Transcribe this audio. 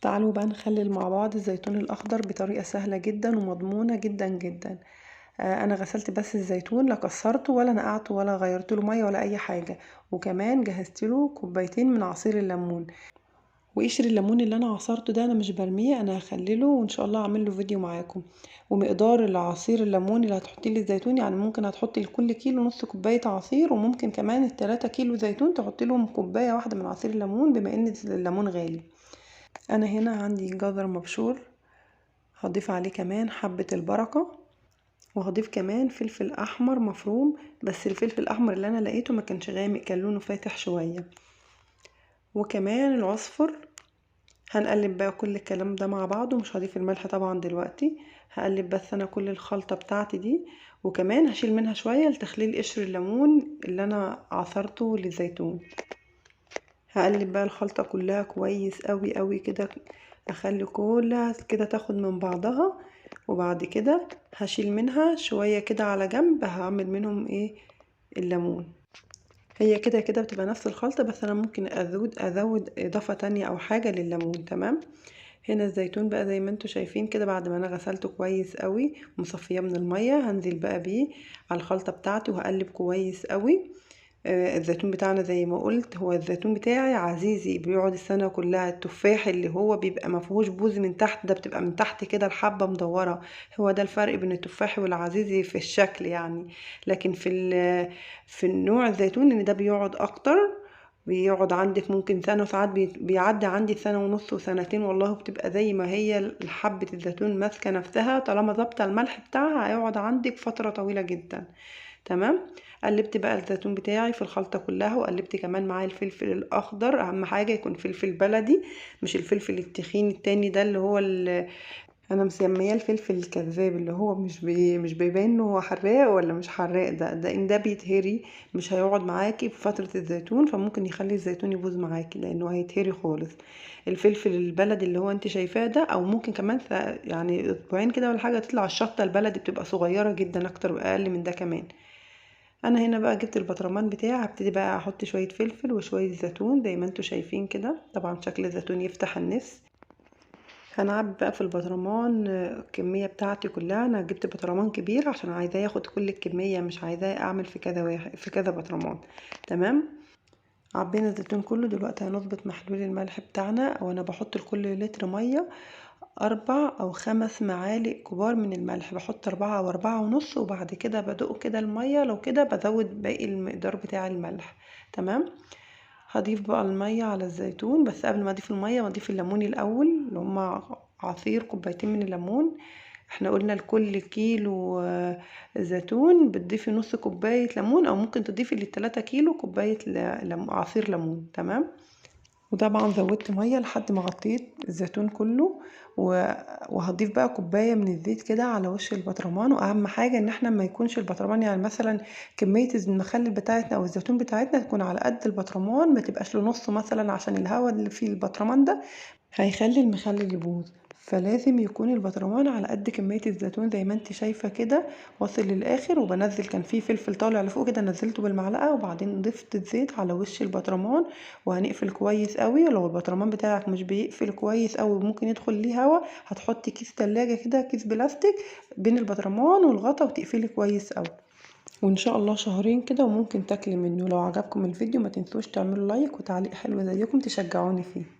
تعالوا بقى نخلل مع بعض الزيتون الاخضر بطريقه سهله جدا ومضمونه جدا جدا. انا غسلت بس الزيتون، لا كسرته ولا نقعته ولا غيرت له ميه ولا اي حاجه. وكمان جهزت له كوبايتين من عصير الليمون. وقشر الليمون اللي انا عصرته ده انا مش برميه، انا هخلله وان شاء الله اعمل له فيديو معاكم. ومقدار العصير الليمون اللي هتحطيه للزيتون، يعني ممكن هتحطي لكل كيلو نص كوبايه عصير، وممكن كمان ال3 كيلو زيتون تحطي لهم كوبايه واحده من عصير الليمون بما ان الليمون غالي. انا هنا عندي جزر مبشور، هضيف عليه كمان حبة البركة، وهضيف كمان فلفل احمر مفروم، بس الفلفل الاحمر اللي انا لقيته ما كانش غامق، كان لونه فاتح شوية. وكمان العصفر. هنقلب بقى كل الكلام ده مع بعضه، مش هضيف الملح طبعا دلوقتي. هقلب بس انا كل الخلطة بتاعتي دي، وكمان هشيل منها شوية لتخليل قشر الليمون اللي انا عصرته للزيتون. هقلب بقى الخلطة كلها كويس قوي قوي كده، اخلي كلها كده تاخد من بعضها. وبعد كده هشيل منها شوية كده على جنب، هعمل منهم ايه؟ الليمون. هي كده كده بتبقى نفس الخلطة، بس انا ممكن ازود اضافة تانية او حاجة لليمون. تمام. هنا الزيتون بقى زي ما انتوا شايفين كده، بعد ما انا غسلته كويس قوي ومصفيه من المية، هنزل بقى بيه على الخلطة بتاعتي وهقلب كويس قوي. الزيتون بتاعنا زي ما قلت، هو الزيتون بتاعي عزيزي بيقعد السنة كلها. التفاح اللي هو بيبقى مفيهوش بوز من تحت، ده بتبقى من تحت كده الحبة مدورة. هو ده الفرق بين التفاحي والعزيزي في الشكل يعني. لكن في النوع الزيتون ان ده بيقعد اكتر، بيقعد عندك ممكن سنة، وساعات بيعدي عندي سنة ونص وسنتين والله. بتبقى زي ما هي حبة الزيتون ماسكة نفسها، طالما ظابطة الملح بتاعها هيقعد عندك فترة طويلة جدا. تمام. قلبت بقى الزيتون بتاعي في الخلطة كلها، وقلبت كمان معاه الفلفل الاخضر. اهم حاجة يكون فلفل بلدي، مش الفلفل التخين التاني ده اللي هو انا مسميه الفلفل الكذاب، اللي هو مش بيبان انه هو حراق ولا مش حراق. ده ان ده بيتهري مش هيقعد معاكي في فترة الزيتون، فممكن يخلي الزيتون يبوظ معاكي لانه هيتهري خالص. الفلفل البلدي اللي هو انت شايفاه ده، او ممكن كمان يعني اسبوعين كده ولا حاجة تطلع الشطة البلدي، بتبقى صغيرة جدا اكتر واقل من ده كمان. انا هنا بقى جبت البطرمان بتاعي، هبتدي بقى احط شوية فلفل وشوية زيتون زي ما انتوا شايفين كده. طبعا شكل الزيتون يفتح النفس. هنعبي بقى في البطرمان الكمية بتاعتي كلها. انا جبت بطرمان كبير عشان عايزاه ياخد كل الكمية، مش عايزاه اعمل في كذا واحد في كذا بطرمان. تمام. عبينا الزيتون كله. دلوقتي هنظبط محلول الملح بتاعنا، وانا بحط لكل لتر مية 4 أو 5 معالق كبار من الملح. بحط 4 أو 4.5، وبعد كده بدوق كده المية، لو كده بزود باقي المقدار بتاع الملح. تمام. هضيف بقى المية على الزيتون، بس قبل ما اضيف المية بضيف الليمون الاول، اللي هما عصير كوبايتين من الليمون. احنا قلنا لكل كيلو زيتون بتضيفي نص كوباية ليمون، او ممكن تضيفي ل3 كيلو كوباية عصير ليمون. تمام. وطبعا زودت ميه لحد ما غطيت الزيتون كله. وهضيف بقى كوبايه من الزيت كده على وش البطرمان. واهم حاجه ان احنا ما يكونش البطرمان، يعني مثلا كميه المخلل بتاعتنا او الزيتون بتاعتنا تكون على قد البطرمان، ما تبقاش لنص مثلا، عشان الهواء اللي في البطرمان ده هيخلي المخلل يبوظ. فلازم يكون البطرمان على قد كمية الزيتون زي ما انت شايفة كده، واصل للاخر. وبنزل كان فيه فلفل طالع لفوق كده، نزلته بالمعلقة، وبعدين ضفت الزيت على وش البطرمان. وهنقفل كويس قوي. لو البطرمان بتاعك مش بيقفل كويس قوي ممكن يدخل ليه هوا، هتحطي كيس تلاجة كده، كيس بلاستيك بين البطرمان والغطا، وتقفلي كويس قوي. وان شاء الله شهرين كده وممكن تاكلي منه. لو عجبكم الفيديو ما تنسوش تعملوا لايك وتعليق حلو زيكم تشجعوني فيه.